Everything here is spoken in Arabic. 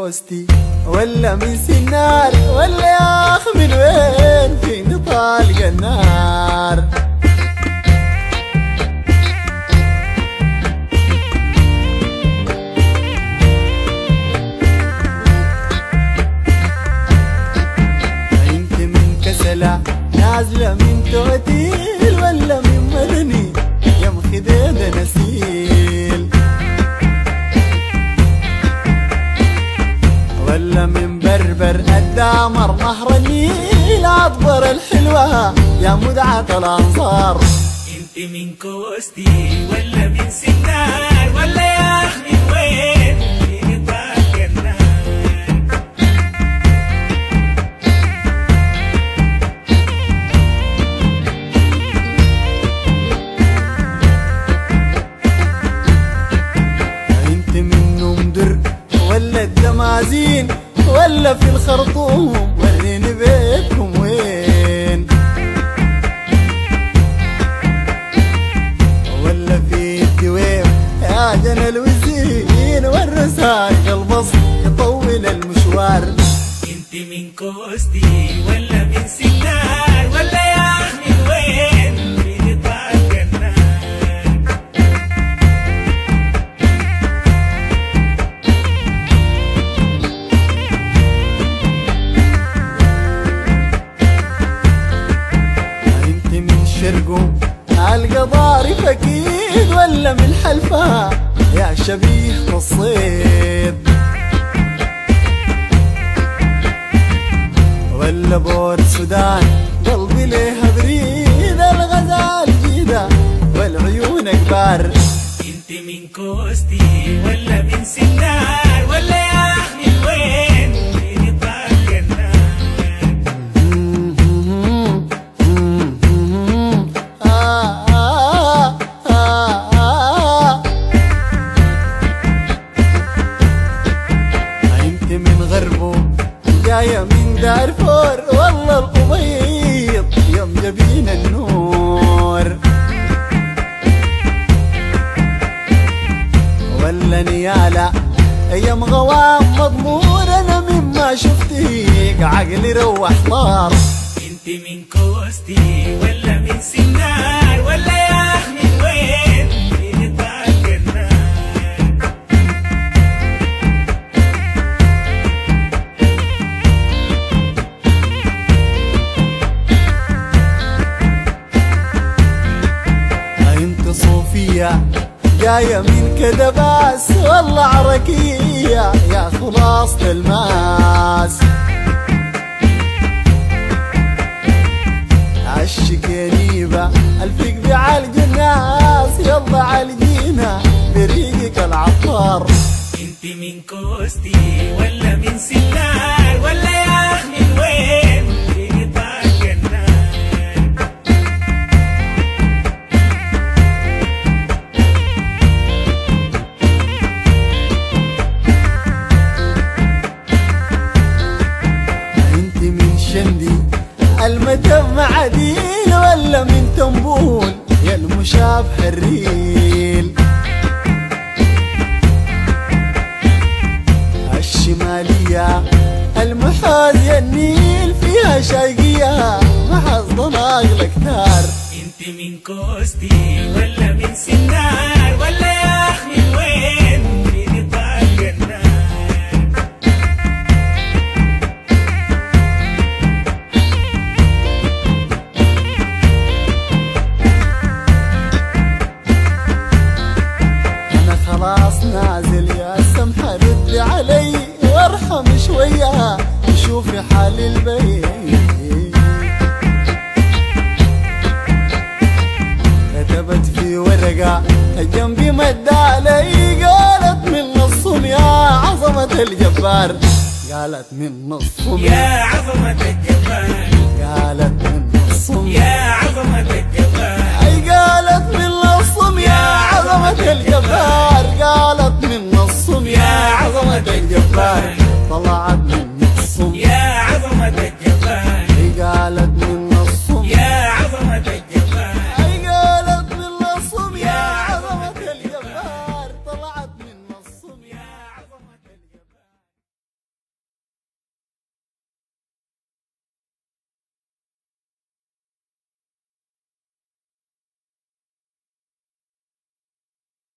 كوستي ولا من سنار، ولا يا أخ من وين فيني طالق النار. انت من كسلة نازلة من توتيل، ولا من مدني يا مخديد نسيل، ولا من بربر الدامر نهر النيل عطبر الحلوة يا مدعة الأنصار. انت من كوستي ولا من سنار، ولا يا أخ من وين فيني طالق النار. انت من نمدر ولا الدمازين، ولا في الخرطوم وريني بيتكم وين، ولا في الدويم يا جن الوزين والرساق البص يطول المشوار. انت من كوستي ولا من سنار، ولا يا أخ من وين فيني طالق النار. شرقو القضارف اكيد، ولا من حلفها يا شبيه الصيد، ولا بور السودان قلبي ليها بريد الغزال جيده والعيون كبار. انت من كوستي ولا من سنار، ولا يا أخ من وين فيني طالق النار. جاية من دارفور والله الأبيض يوم جبين النور، ولا نيالة أيام غوام مضمور. أنا مما شفتيك عقلي روح طار. انت من كوستي ولا من سنار، ولا يا أخ من وين فيني طالق النار. صوفية جاية من كدباس والله عركية يا خلاصة الماس. عشق يا نيبة الفق بعالج الناس، يلا عالجينا بريقك العطار. انت من كوستي ولا من سنار، ولا يا أخ من وين فيني طالق النار. المتم معدين، ولا من تنبول يا المشابه الريل، الشمالية المحاذية النيل فيها شايقية محظ ضناق الأكتار. انت من كوستي ولا من سنار، ولا يا أخ من وين فيني طالق النار. خلاص نازل يا سمحة رد علي وارحم شوية شوفي حال البيت. كتبت في ورقة جنبي مد علي قالت من نصهم يا عظمة الجبار، قالت من نصهم يا عظمة الجبار، قالت من نصهم يا عظمة الجبار.